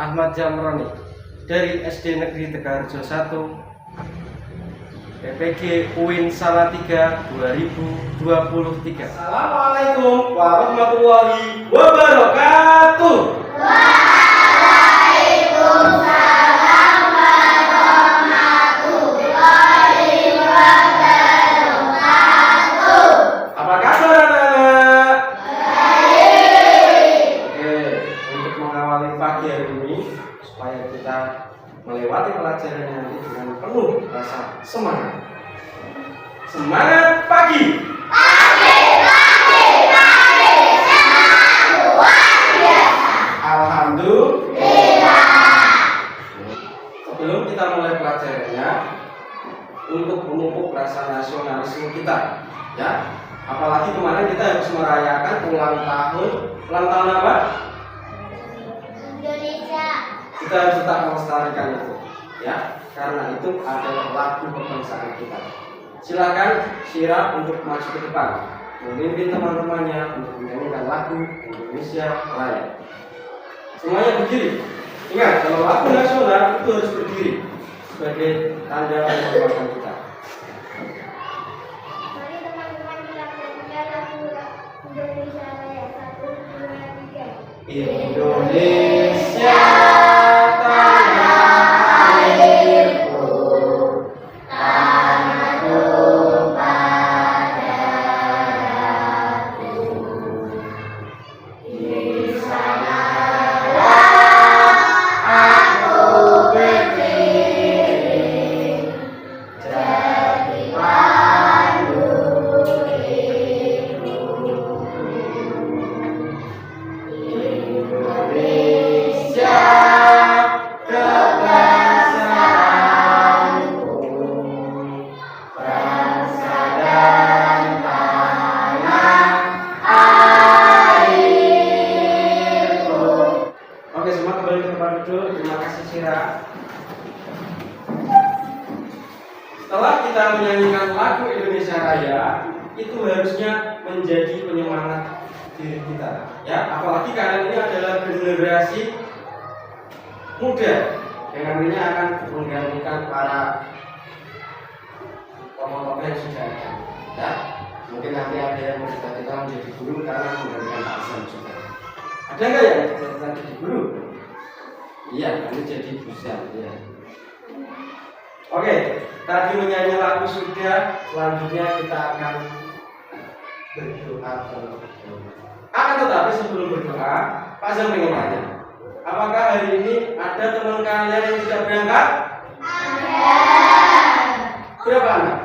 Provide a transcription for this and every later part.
Ahmad Jamroni dari SD Negeri Tegarjo 1 PPG UIN Salatiga 2023. Assalamualaikum warahmatullahi wabarakatuh. Waalaikumsalam warahmatullahi wabarakatuh. Apa kabar anak-anak? Baik. Oke, untuk mengawali pagi hari ini supaya kita melewati pelajaran nanti dengan penuh rasa semangat. Semangat pagi. Semangat luar biasa. Alhamdulillah. Sebelum kita mulai pelajarannya, untuk memupuk rasa nasionalisme kita, ya. Apalagi kemarin kita harus merayakan ulang tahun apa? Indonesia. Kita harus tetap melestarikan itu, ya. Karena itu adalah lagu kebangsaan kita. Silakan Syira untuk maju ke depan, memimpin teman-temannya untuk menyanyikan lagu Indonesia Raya. Semuanya berdiri. Ingat, kalau lagu nasional itu harus berdiri sebagai tanda penghormatan kita. Mari teman-teman kita nyanyikan lagu Indonesia Raya 1, 2, 3. Indonesia tanah airku, tanahku pada darahku. Di sanalah aku berdiri, jadi pandu hidupku. Indonesia kebangsaanku, bangsa dan tanah airku. Oke, semua kembali ke tempat duduk. Terima kasih Syira. Setelah kita menyanyikan lagu Indonesia Raya, itu harusnya menjadi penyemangat diri kita, ya. Apalagi kalian ini adalah generasi muda yang nantinya akan menggantikan para tokoh-tokoh yang sudah ada, ya. Mungkin nanti ada yang bercita-cita menjadi guru karena menggantikan Pak Sam juga. Ada nggak yang bercita-cita jadi guru? Iya, nanti jadi busan, ya. Oke, tadi menyanyi lagu sudah, selanjutnya kita akan berdoa terlebih dahulu. Akan tetapi sebelum berdoa, Pak Zam ingin tanya, apakah hari ini ada teman kalian yang tidak berangkat? Ada. Berapa anak?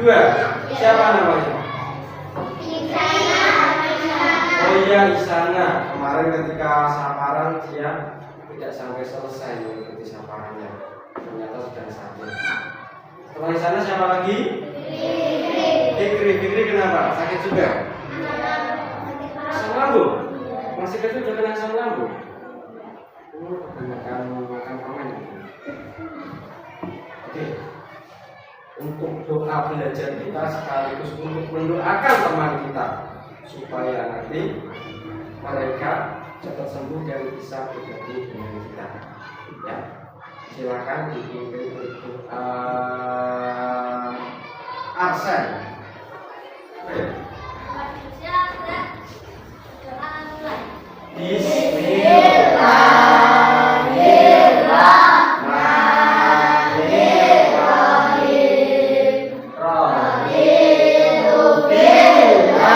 Dua. Siapa namanya? Oh iya, Isana. Kemarin ketika saparan dia tidak sampai selesai mengikuti saparannya. Ternyata sudah sakit. Setelah Isana siapa lagi? Fikri kenapa? Sakit juga? Asam lambung? Masih kecil udah kena asam lambung? Kebanyakan makan permen. Oke. Untuk doa belajar kita sekaligus untuk mendoakan teman kita supaya nanti mereka cepat sembuh dan bisa berbagi dengan kita. Ya, silakan dipimpin berdoa. Arsen. Bismillahirrahmanirrahim. Raditu billahi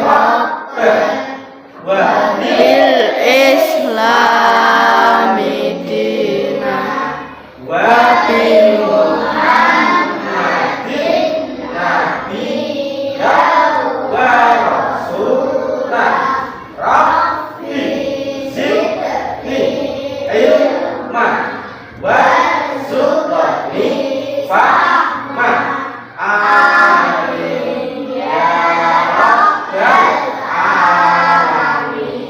rabban wa bil islami dinan wa bil Muhammadin nabiyyan wa rasulan. Rabbi zidni ilman warzuqni fahman. Amin ya rabbal alamin.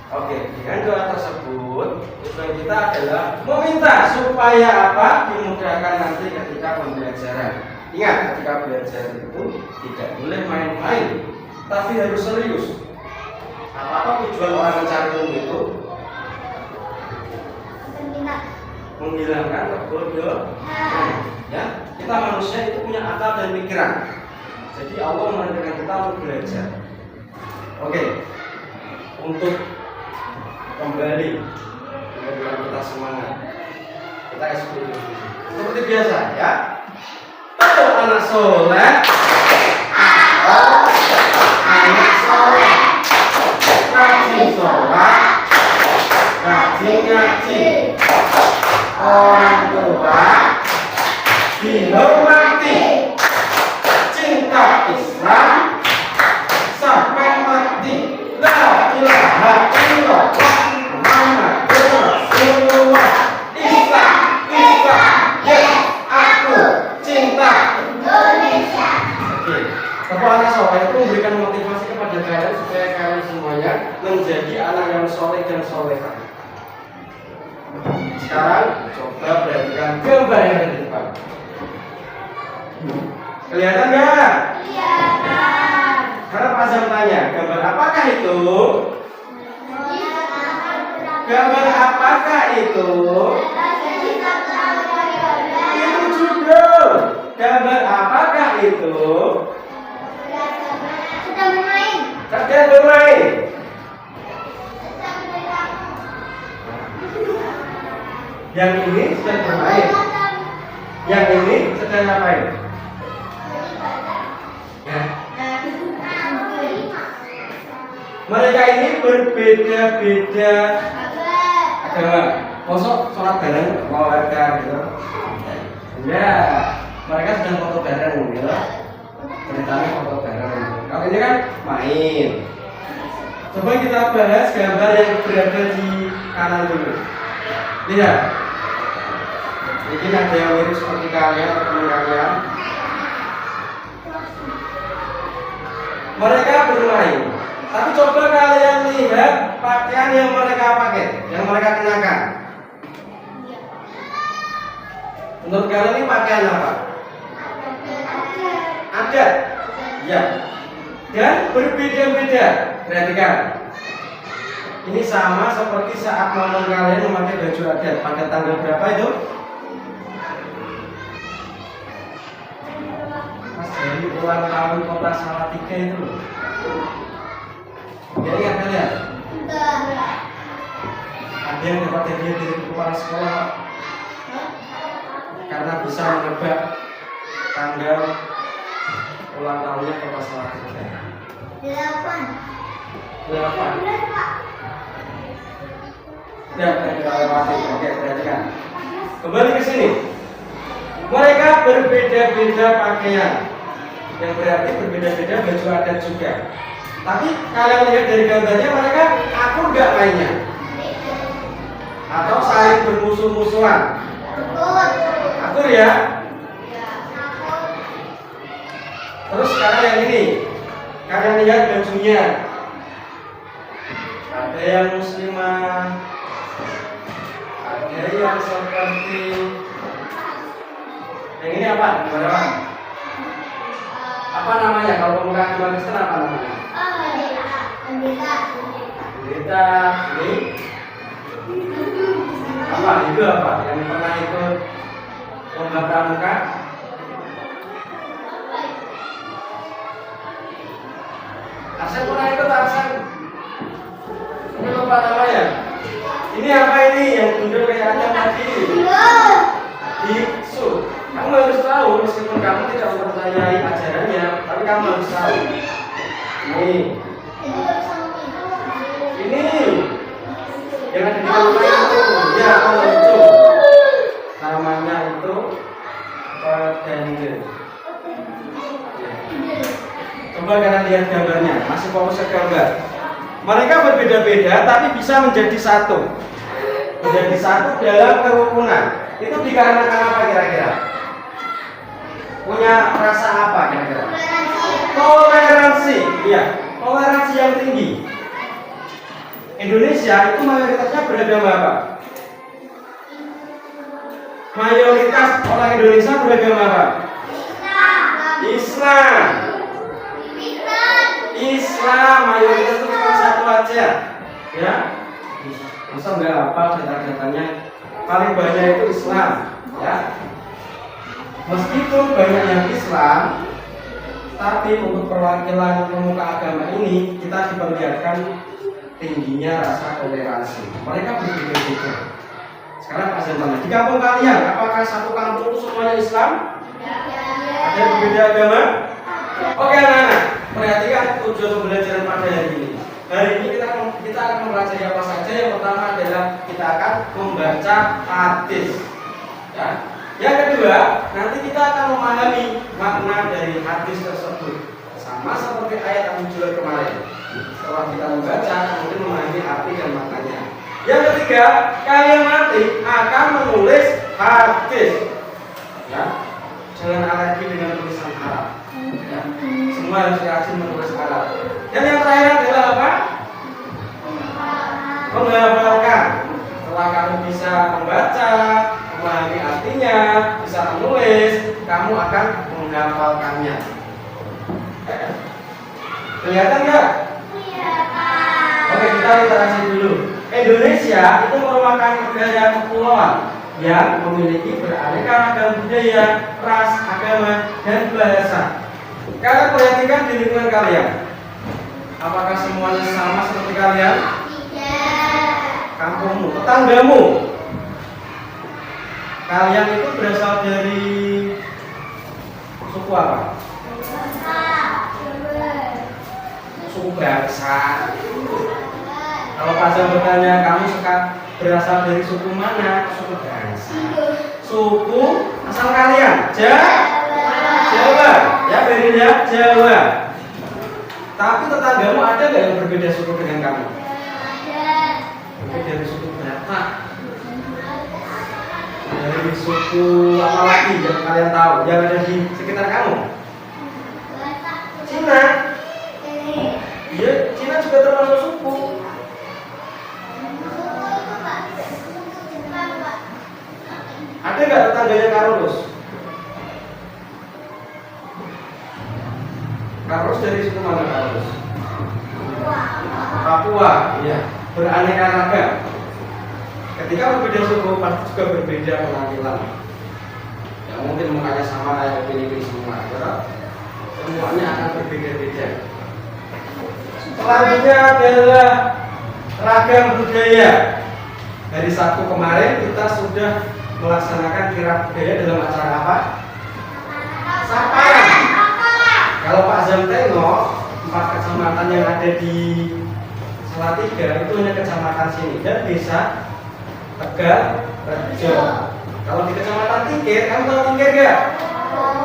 Oke, dengan doa tersebut tujuan kita adalah meminta supaya apa? Dimudahkan nanti ketika pembelajaran. Ingat, ketika belajar itu tidak boleh main-main, tapi harus serius. Apa tujuan orang mencari ilmu itu? Menghilangkan kebodohan. Ya, kita manusia itu punya akal dan pikiran. Jadi Allah mengajarkan kita untuk belajar. Oke, untuk kembali memberikan kita semangat. Kita eksekusi seperti biasa ya. Tuh anak soleh, anak soleh, rajin sholat, rajin ngaji, orang tua dihormati, cinta Islam sampai mati. La ilaha illallah Muhammadur Rasulullah. Islam, Islam, yes, aku cinta Indonesia. Oke, Bapak anak soleh itu memberikan motivasi kepada kalian supaya kalian semuanya menjadi anak yang soleh dan solehah. Sekarang coba perhatikan gambar yang ada di depan. Kelihatan nggak? Kelihatan. Karena Pak Azam tanya, gambar apakah itu? Gambar apakah itu? Itu judul. Gambar apakah itu? Sedang bermain. Sedang bermain. Yang ini sedang bermain. Yang ini sedang ngapain? Ya. Mereka ini berbeda-beda agama. Masuk sholat bareng keluarga gitu. Ya, mereka sedang foto bareng gitu. Ceritanya foto bareng. Kalau ini kan main. Coba kita bahas gambar yang berada di kanan dulu. Lihat. Mungkin ada yang mirip seperti kalian atau teman kalian. Mereka bermain. Tapi coba kalian lihat pakaian yang mereka pakai, yang mereka kenakan. Menurut kalian ini pakaian apa? Adat. Ya. Dan berbeda-beda. Perhatikan. Ini sama seperti saat momen kalian memakai baju adat pada tanggal berapa itu? Mas dari ulang tahun kota Salatiga itu loh. Gak ingat kalian? Ada yang dapat hadiah dari kepala sekolah karena bisa menebak tanggal ulang tahunnya kota Salatiga. 8. Ya, kita lewati. Oke, perhatikan. Kembali ke sini. Mereka berbeda-beda pakaian, yang berarti berbeda-beda baju adat juga. Tapi kalian lihat dari gambarnya mereka akur nggak mainnya? Atau saling bermusuh-musuhan? Akur ya? Terus sekarang yang ini, kalian lihat bajunya. Ada yang muslimah, ada yang seperti yang ini apa? Gimana? Apa namanya? Kalau pemuka agama Kristen apa namanya? Pendeta. Ini apa? Itu apa? Yang pernah ikut lomba pramuka? Arsen pernah ikut Arsen? Ini lupa namanya. Ini apa ini? Yang tunjuk kayak Adam tadi. Biksu. Kamu harus tahu meskipun kamu tidak mempercayai ajarannya, tapi kamu harus tahu. Ini yang ada di dalam itu, ya kalau itu namanya itu pedendel. Coba kalian lihat gambarnya, masih fokus ke gambar. Mereka berbeda-beda, tapi bisa menjadi satu. Menjadi satu dalam kerukunan. Itu dikarenakan apa kira-kira? Punya rasa apa kira-kira? Toleransi. Iya, toleransi yang tinggi. Indonesia itu mayoritasnya beragama apa? Mayoritas orang Indonesia beragama apa? Islam. Islam mayoritas itu cuma 1 aja, ya. Masa nggak apa data-datanya? Paling banyak itu Islam, ya. Meskipun banyak yang Islam, tapi untuk perwakilan pemuka agama ini kita diperlihatkan tingginya rasa toleransi. Mereka berbeda-beda. Sekarang Pak Zan tanya, di kampung kalian, apakah satu kampung itu semuanya Islam? Ada yang berbeda agama? Oke anak-anak, perhatikan tujuan pembelajaran pada hari ini. Hari ini kita akan mempelajari apa saja. Yang pertama adalah kita akan membaca hadis. Ya. Yang kedua, nanti kita akan memahami makna dari hadis tersebut. Sama seperti ayat yang muncul kemarin. Setelah kita membaca, kemudian memahami arti dan maknanya. Yang ketiga, kalian nanti akan menulis hadis. Ya. Jangan alergi dengan tulisan Arab. Ya. Semua harus rajin menulis Arab. Dan yang terakhir adalah apa? Menghafalkan. Setelah kamu bisa membaca, memahami artinya, bisa menulis, kamu akan menghafalkannya. Kelihatan nggak? Oke, kita literasi dulu. Indonesia itu merupakan negara kepulauan yang memiliki beraneka ragam budaya, ras, agama, dan bahasa. Kalian perhatikan di lingkungan kalian. Apakah semuanya sama seperti kalian? Kampungmu, tetanggamu. Kalian itu berasal dari suku apa? Suku bangsa. Kalau Pak Zam bertanya, kamu berasal dari suku mana? Suku bangsa. Suku asal kalian? Jawa. Ya, beda Jawa. Tapi tetanggamu ada nggak yang berbeda suku dengan kamu? Mungkin dari suku Batak, dari suku apa lagi yang kalian tahu yang ada di sekitar kamu? Cina. Iya, Cina juga termasuk suku. Ada nggak tetangganya Carlos? Carlos dari suku mana Carlos? Papua, iya. Beraneka ragam. Ketika berbeda suku, pasti juga berbeda penampilan. Ya mungkin mukanya sama kayak Filipina semua, ya. Semuanya akan berbeda-beda. Selanjutnya adalah ragam budaya. Hari Sabtu kemarin kita sudah melaksanakan kirab budaya dalam acara apa? Sapaan. Kalau Pak Zam tengok 4 kecamatan yang ada di Salatiga itu hanya kecamatan sini dan desa Tegal Rejo. Kalau di kecamatan Tingkir, kamu tahu Tingkir gak?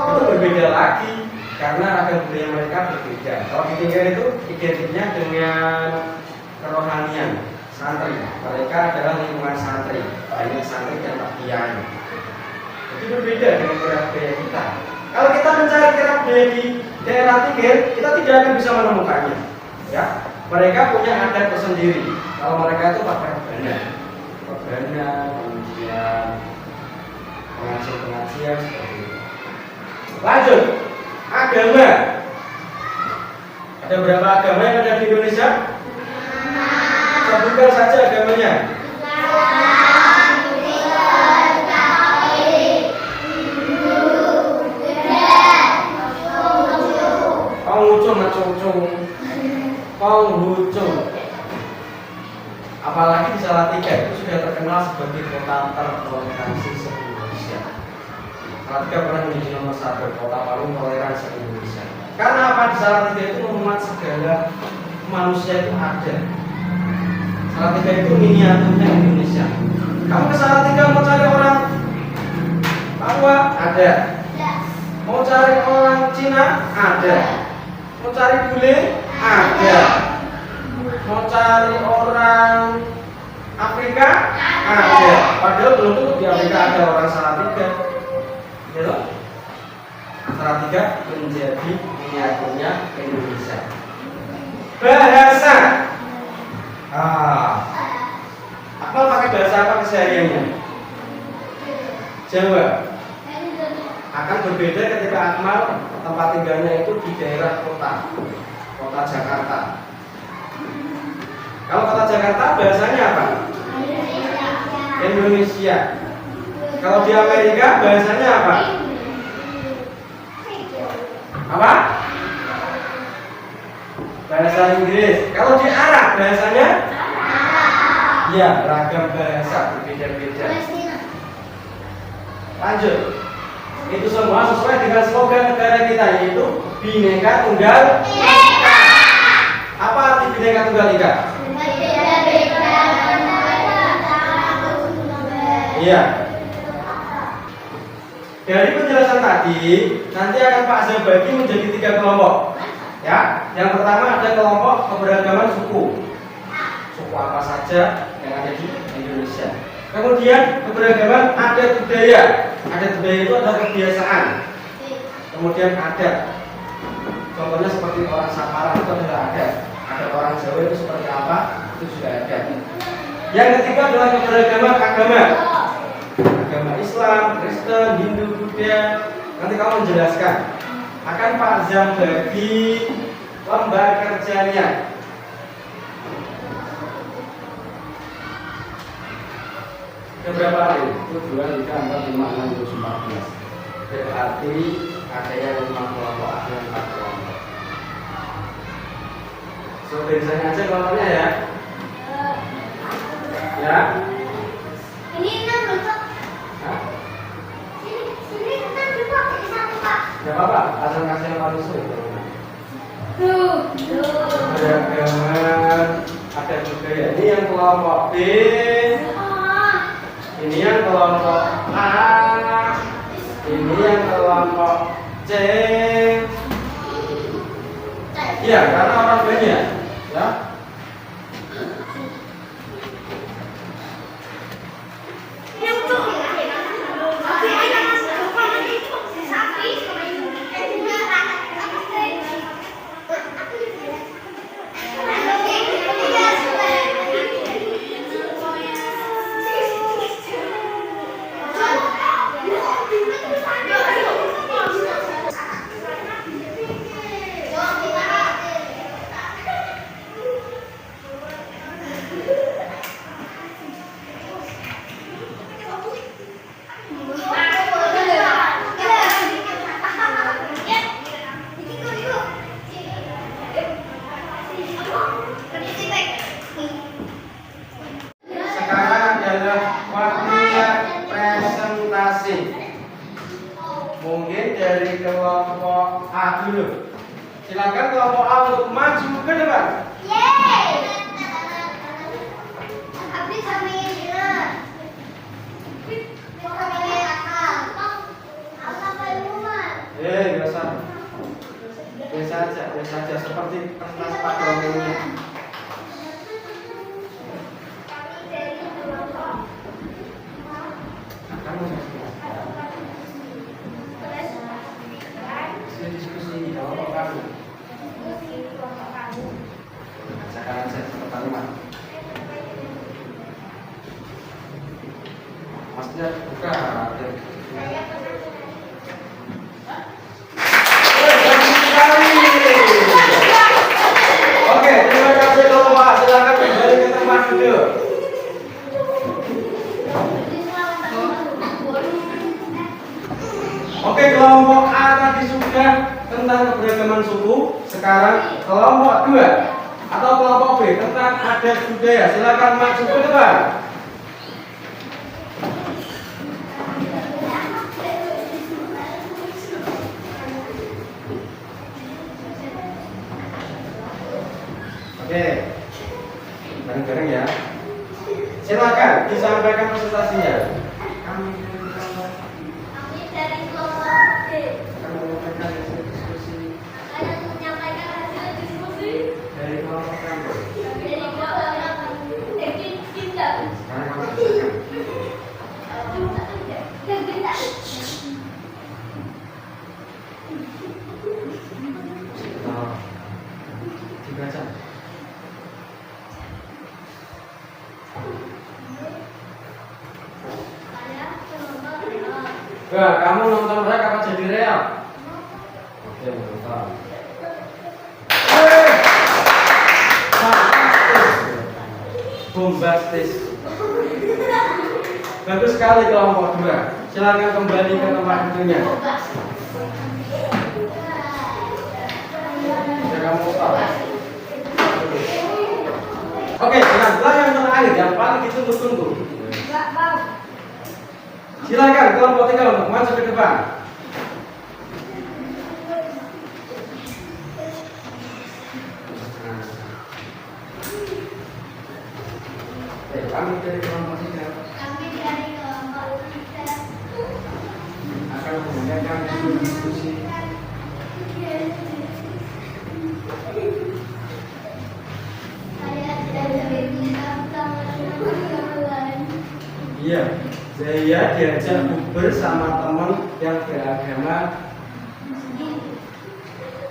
Itu berbeda lagi karena ragam budaya mereka berbeda. Kalau di Tingkir itu identiknya dengan kerohanian santri. Mereka adalah lingkungan santri, banyak santri dan pak kiai. Jadi berbeda dengan kirab budaya kita. Kalau kita mencari kirab budaya di daerah Tingkir, kita tidak akan bisa menemukannya. Ya. Mereka punya adat tersendiri. Kalau mereka itu pakai rebana, kemudian pengajian seperti itu. Lanjut, agama. Ada berapa agama yang ada di Indonesia? Sebutkan saja agamanya. Konghucu. Apalagi di Salatiga itu sudah terkenal sebagai kota tertoleransi se-Indonesia. Salatiga pernah menjadi nomor 1 kota paling toleran se-Indonesia. Karena apa? Di Salatiga itu memuat segala manusia itu ada. Salatiga itu miniaturnya Indonesia. Kamu ke Salatiga mau cari orang Papua? Ada. Mau cari orang Cina? Ada. Mau cari bule? Ada. Mau cari orang Afrika? Ada. Padahal belum tentu di Afrika ada orang Salatiga. Ya loh. Salatiga menjadi miniaturnya Indonesia. Bahasa. Akmal pakai bahasa apa kesehariannya? Jawa. Akan berbeda ketika Akmal tempat tinggalnya itu di daerah kota Jakarta. Kalau kota Jakarta bahasanya apa? Indonesia. Kalau di Amerika bahasanya apa? Apa? Bahasa Inggris. Kalau di Arab bahasanya? Ya, beragam bahasa berbeda-beda. Lanjut. Itu semua sesuai dengan slogan negara kita, yaitu Bhinneka Tunggal Ika. Apa arti Bhinneka Tunggal Ika? Iya. Dari penjelasan tadi, nanti akan Pak Azam bagi menjadi 3 kelompok. Ya, yang pertama ada kelompok keberagaman suku. Suku apa saja yang ada di Indonesia. Kemudian keberagaman adat budaya. Adat budaya itu adalah kebiasaan. Kemudian adat. Contohnya seperti orang Saparang itu adalah adat. Ada orang Jawa itu seperti apa? Itu juga adat. Yang ketiga adalah keberagaman agama. Agama Islam, Kristen, Hindu, Buddha. Nanti kamu menjelaskan. Akan Pak Zam bagi lembar kerjanya. Berapa hari? 1, 2, 3, 4, 5, 6, 7, 14. Berarti ada yang 5 kelompok, ada yang 4 kelompok. So, biasanya aja kelompoknya ya. Ya. Ini 6 loh, Pak. Hah? Sini 6 loh, Pak. Ini 1, Pak. Gak apa-apa, asal kasih yang paling sulit. Beragaman ada juga ya. Ini yang kelompok B. Ini yang kelompok A. Ini yang kelompok C. Iya, karena orang banyak. Ya. Mungkin dari kelompok A dulu. Silakan kelompok A untuk maju ke depan. Yeay. Abdi sama yang bilang. Sama yang akal. Apa peluman? Biasa. Biasa aja seperti kertas patroninya. Kamu diskusi kelompok kamu. Sekarang saya pertama. Maksudnya buka. Oke, terima kasih kelompok A. Silakan kembali ke tempat duduk. Oke, kelompok A tadi sudah tentang keberagaman suku. Sekarang kelompok 2 atau kelompok B tentang adat budaya. Silakan maju ke depan. Oke, bareng-bareng ya. Silakan disampaikan presentasinya. Kami dari kelompok D. Saya menyampaikan hasil diskusi Dari kelompok kamu. dari kelompok kita. Sekarang kamu silakan. Dibaca. Nah, kamu nonton rek apa jadi real? Oke, nonton. Fantastis. bombastis. Bagus sekali kelompok 2. Silakan kembali ke tempat duduknya. Sudah kamu stop. Oke, dengan yang terakhir yang paling ditunggu-tunggu. Silakan kelompok 3 untuk maju ke depan. Kami dari kelompok 3 akan menggunakan diskusi. Iya, saya diajak bukber sama teman yang beragama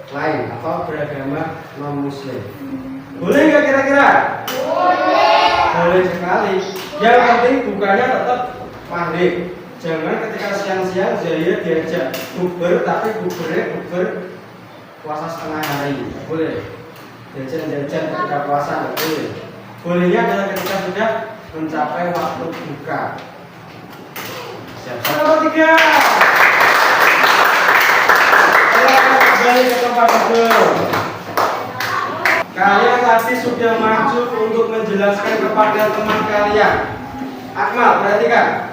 lain atau beragama non muslim. Boleh nggak kira-kira? Boleh sekali. Yang penting bukannya tetap maghrib. Jangan ketika siang-siang saya diajak bukber tapi bukber puasa setengah hari. Boleh. Jajan-jajan ketika puasa nggak boleh. Bolehnya adalah ketika sudah mencapai waktu buka. Siap-siap nomor 3. Silakan kembali ke tempat duduk. Kalian tadi sudah maju untuk menjelaskan kepada teman kalian. Akmal, perhatikan.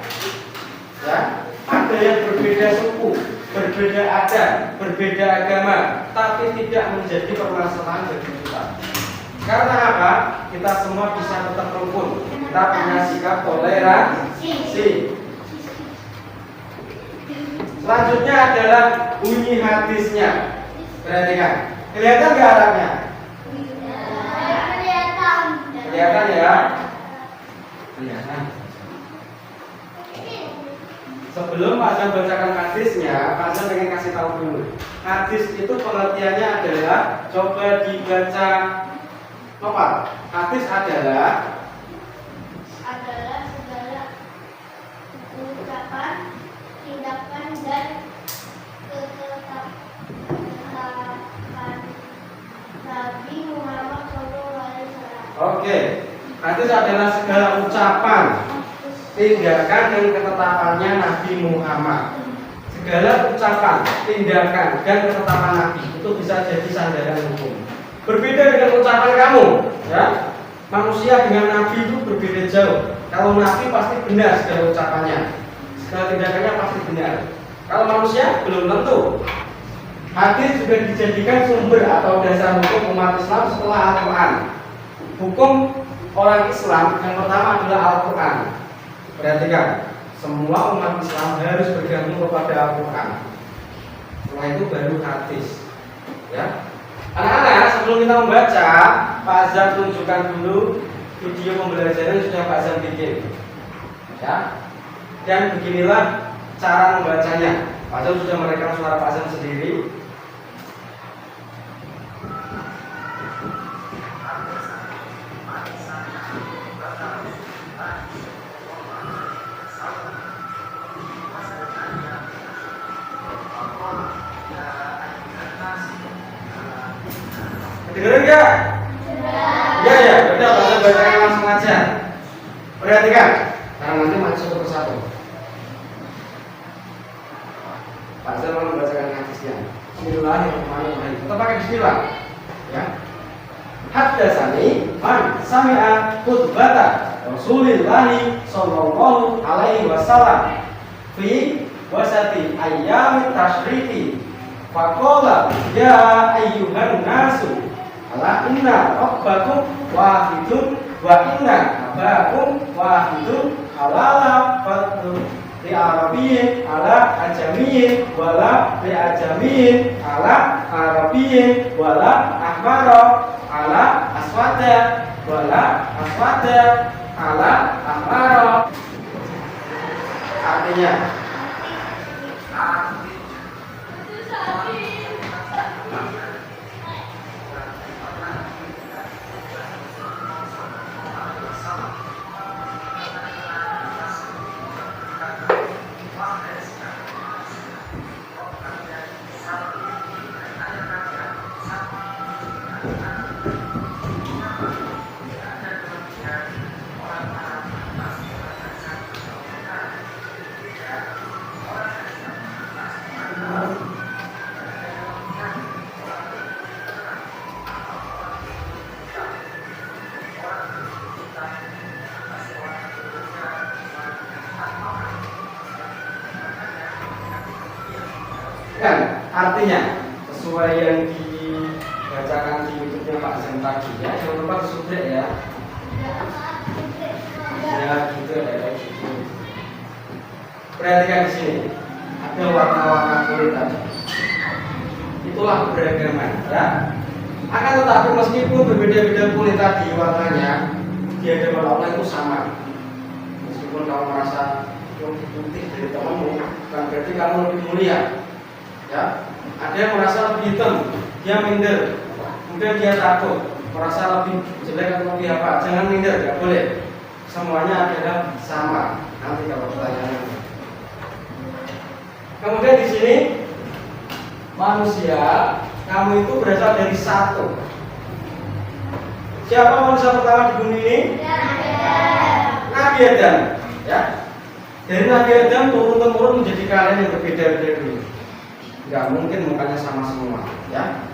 Ya, ada yang berbeda suku, berbeda adat, berbeda agama, tapi tidak menjadi permasalahan bagi kita. Karena apa? Kita semua bisa tetap rukun. Kita punya sikap toleransi. Selanjutnya adalah bunyi hadisnya. Perhatikan. Kelihatan nggak Arabnya? Kelihatan ya? Kelihatan. Sebelum Pak Zan bacakan hadisnya, Pak Zan pengen kasih tahu dulu. Hadis itu pengertiannya adalah, coba dibaca. Apa? Hadis adalah segala ucapan, tindakan dan ketetapan Nabi Muhammad SAW. Oke. Hadis adalah segala ucapan, tindakan dan ketetapannya Nabi Muhammad. Segala ucapan, tindakan dan ketetapan Nabi itu bisa jadi sandaran hukum. Berbeda dengan ucapan kamu, ya. Manusia dengan Nabi itu berbeda jauh. Kalau Nabi pasti benar segala ucapannya, segala tindakannya pasti benar. Kalau manusia belum tentu. Hadis juga dijadikan sumber atau dasar hukum umat Islam setelah Al-Quran. Hukum orang Islam yang pertama adalah Al-Quran. Perhatikan, semua umat Islam harus bergantung kepada Al-Quran. Setelah itu baru hadis. Ya. Anak-anak, sebelum kita membaca, Pak Zam tunjukkan dulu video pembelajaran yang sudah Pak Zam bikin. Ya. Dan beginilah cara membacanya. Pak Zam sudah merekam suara Pak Zam sendiri. Dengerin nggak? Iya ya, udah bacakan langsung aja. Perhatikan, karena nanti maju satu persatu. Pak Zam mau membacakan hadisnya. Bismillahirrahmanirrahim. Kita pakai Bismillah. Ya. Haddatsani man sami'a khutbata Rasulillahi sallallahu alaihi wasallam fi wasati ayyamit tasyriki. Faqala ya ayyuhan nasu ala inna rabbakum wahidun wa inna abakum wahidun halala fatu li arabiyyin ala ajamiyyin wala li ajamiyyin ala arabiyyin wala ahmara ala aswada wala aswada ala ahmara. Artinya Kan artinya sesuai yang dibacakan di YouTube-nya Pak Zam tadi ya, jangan lupa disubek ya. Ya gitu ya gitu. Perhatikan di sini ada warna-warna kulit tadi. Itulah keberagaman ya. Akan tetapi meskipun berbeda-beda kulit tadi warnanya, di hadapan Allah itu sama. Meskipun kamu merasa lebih putih dari temanmu, bukan berarti kamu lebih mulia. Ya, ada yang merasa lebih hitam, dia minder, kemudian dia takut, merasa lebih jelek atau lebih apa, jangan minder, nggak boleh. Semuanya adalah sama. Nanti kalau pertanyaannya. Kemudian di sini manusia, kamu itu berasal dari satu. Siapa manusia pertama di bumi ini? Nabi Adam. Ya, dari Nabi Adam turun temurun menjadi kalian yang berbeda-beda dulu. Nggak mungkin mukanya sama semua, ya.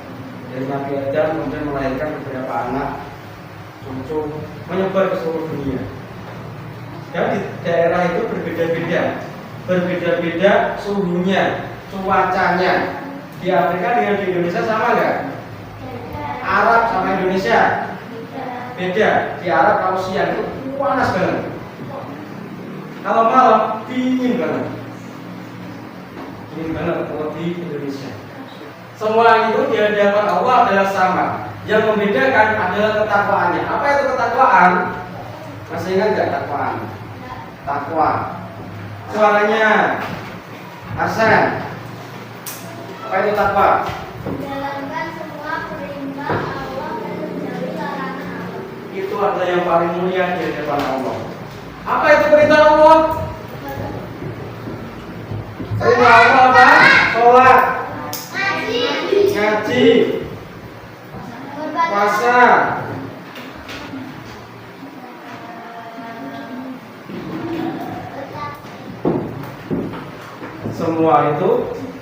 Dari Nabi Adam kemudian melahirkan beberapa anak, cucu, menyebar ke seluruh dunia. Dan di daerah itu berbeda-beda suhunya, cuacanya. Di Afrika dengan di Indonesia sama nggak? Arab sama Indonesia beda. Di Arab kalau siang itu panas banget, kalau malam dingin banget. Kalau di Indonesia semua itu di hadapan Allah adalah sama. Yang membedakan adalah ketakwaannya. Apa itu ketakwaan? Masih ingat nggak takwaan? Takwa. Suaranya Arsan. Apa itu takwa? Menjalankan semua perintah Allah dan menjauhi larangan Allah. Itu adalah yang paling mulia di hadapan Allah. Apa itu perintah Allah? Perintah Allah apa? Sholat, ngaji, puasa. Semua itu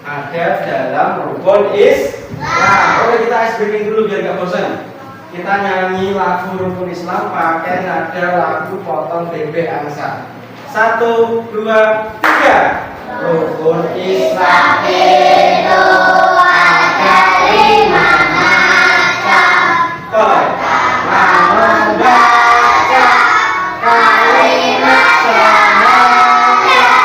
ada dalam rukun Islam. Oke, kita ice breaking dulu biar gak bosan. Kita nyanyi lagu rukun Islam pakai nada lagu potong bebek angsa. 1, 2, 3. Rukun Islam itu ada 5 macam. Pertama membaca kalimat syahadat,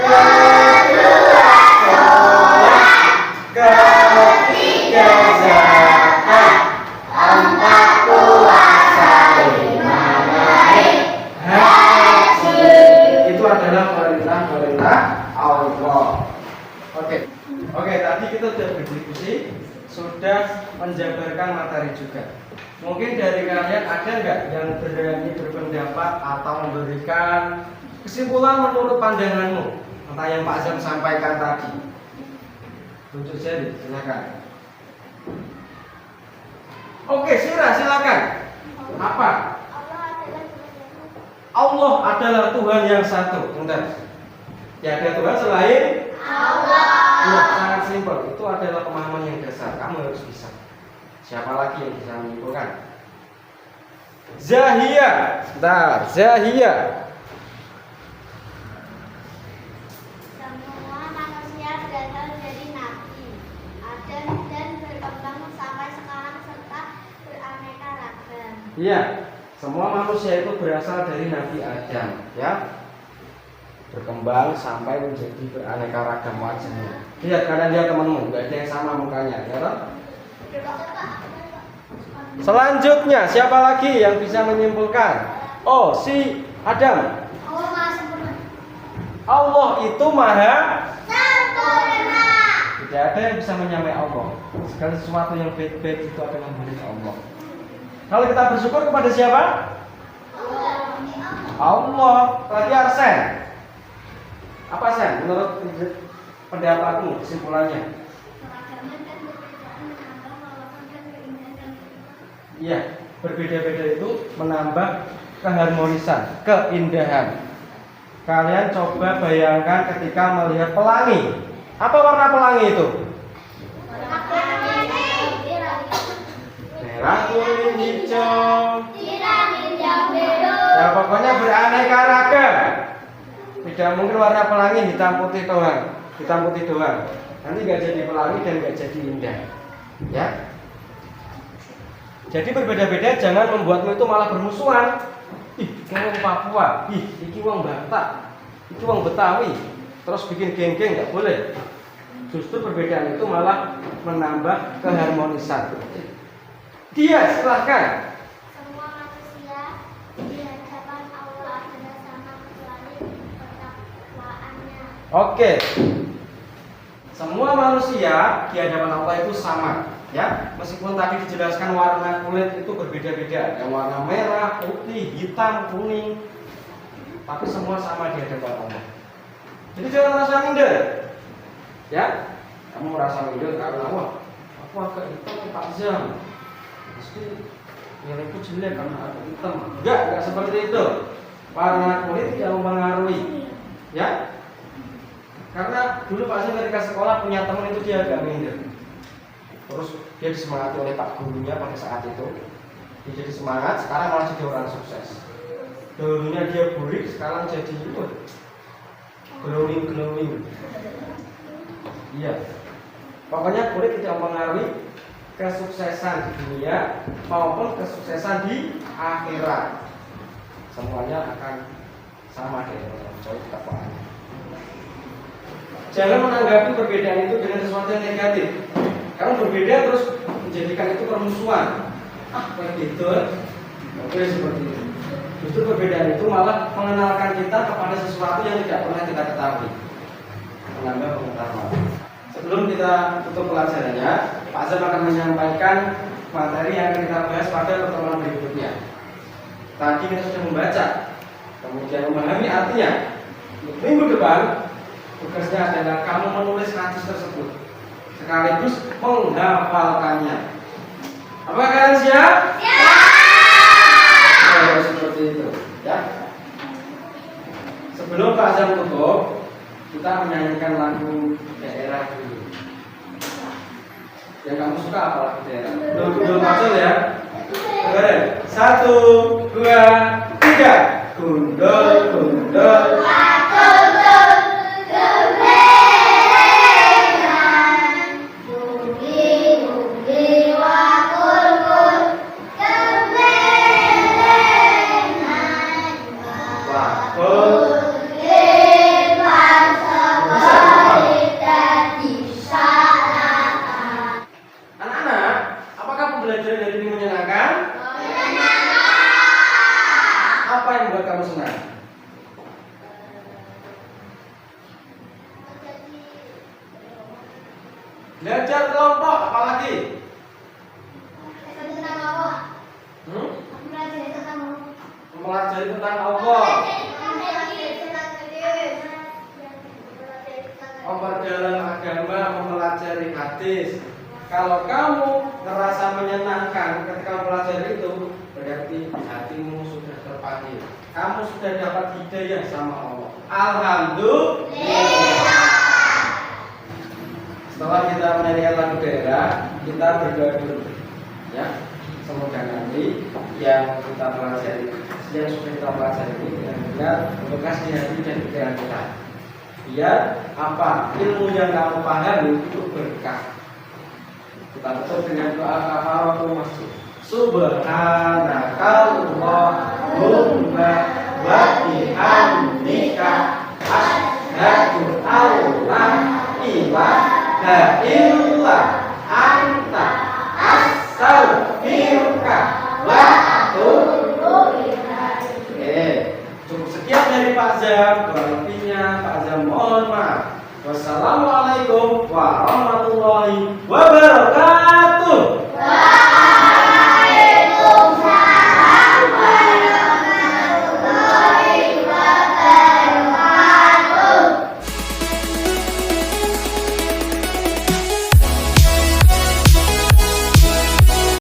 kedua sholat, ketiga zakat, 4 puasa, 5 naik haji. Itu adalah perintah Allah. Oke, tadi kita sudah berdiskusi, sudah menjabarkan materi juga. Mungkin dari kalian ada nggak yang berani berpendapat atau memberikan kesimpulan menurut pandanganmu tentang yang Pak Zam sampaikan tadi? Tunjuk jari, silakan. Oke, silakan. Apa? Allah adalah Tuhan yang satu. Bentar. Tiada Tuhan selain Allah. Ya, sangat simpel. Itu adalah pemahaman yang dasar. Kamu harus bisa. Siapa lagi yang bisa menyimpulkan? Zahia. Bentar, Zahia. Semua manusia berasal dari Nabi Adam dan berkembang sampai sekarang serta beraneka ragam. Iya, semua manusia itu berasal dari Nabi Adam, ya. Berkembang sampai menjadi beraneka ragam wajahnya. Lihat, kalian lihat temanmu, nggak ada yang sama mukanya, ya toh? Selanjutnya, siapa lagi yang bisa menyimpulkan? Oh, si Adam. Allah Maha Sempurna. Allah itu maha Sempurna. Tidak ada yang bisa menyamai Allah. Segala sesuatu yang baik-baik itu adalah milik Allah. Kalau kita bersyukur kepada siapa? Allah. Tadi Arsen. Apa Sen? Menurut pendapatmu, kesimpulannya? Iya, berbeda-beda itu menambah keharmonisan, keindahan. Kalian coba bayangkan ketika melihat pelangi. Apa warna pelangi itu? Merah, kuning, hijau. Ya pokoknya beraneka ragam. Tidak mungkin warna pelangi hitam putih doang. Nanti nggak jadi pelangi dan nggak jadi indah. Ya. Jadi berbeda-beda, jangan membuatmu itu malah bermusuhan. Ih, iki wong Papua, ih, iki wong Batak, iki wong Betawi. Terus bikin geng-geng nggak boleh. Justru perbedaan itu malah menambah keharmonisan. Dia silahkan. Semua manusia di hadapan Allah adalah sama kecuali pertakwaannya. Oke. Semua manusia di hadapan Allah itu sama, ya. Meskipun tadi dijelaskan warna kulit itu berbeda-beda, ada warna merah, putih, hitam, kuning, tapi semua sama di hadapan Allah. Jadi jangan merasa minder, ya. Kamu merasa minder karena wah, aku agak hitam Pak Zam, pasti nilaiku jelek karena agak hitam. Enggak seperti itu. Warna kulit tidak mempengaruhi, ya. Karena dulu Pak Zam ketika sekolah punya teman itu dia agak minder. Terus dia disemangati oleh Pak gurunya pada saat itu. Dia jadi semangat, sekarang malah jadi orang sukses. Dulunya dia burik, sekarang jadi glowing. Iya. Pokoknya kulit tidak mempengaruhi kesuksesan di dunia maupun kesuksesan di akhirat. Semuanya akan sama deh, kecuali ketakwaan. Jangan menanggapi perbedaan itu dengan sesuatu yang negatif. Kamu berbeda terus menjadikan itu permusuhan. Kayak gitu. Oke, seperti itu. Justru perbedaan itu malah mengenalkan kita kepada sesuatu yang tidak pernah kita ketahui. Menambah pengetahuan. Sebelum kita tutup pelajarannya, Pak Zam akan menyampaikan materi yang akan kita bahas pada pertemuan berikutnya. Tadi kita sudah membaca, kemudian memahami artinya. Minggu depan tugasnya adalah kamu menulis hadis tersebut sekaligus menghafalkannya. Apakah kalian siap? Siap. Seperti itu, ya. Sebelum Pak Zam tutup, kita menyanyikan lagu daerah dulu. Yang kamu suka apa lagu daerah? Belum masuk ya? Dengerin. 1, 2, 3. Gundul, gundul. Belajar kelompok, apalagi? Mempelajari tentang Allah. Dalam agama mempelajari hadis. Kalau kamu merasa menyenangkan ketika mempelajari itu, berarti hatimu sudah terpanggil. Kamu sudah dapat hidayah sama Allah. Alhamdulillah. Setelah kita menyanyikan lagu daerah, kita berdoa dulu, ya. Semoga nanti yang kita pelajari, yang sudah kita pelajari ini benar-benar membekas di hati dan pikiran kita. Biar apa ilmu yang kamu pahami itu berkah. Kita tutup dengan doa kafaratul masjid. Subhanakallahumma wa bihamdika asyhadu an la ilaha illa anta astaghfiruka wa atubu ilaik. Cukup sekian dari Pak Zam. Lebihnya Pak Zam mohon maaf. Wassalamualaikum warahmatullahi wabarakatuh.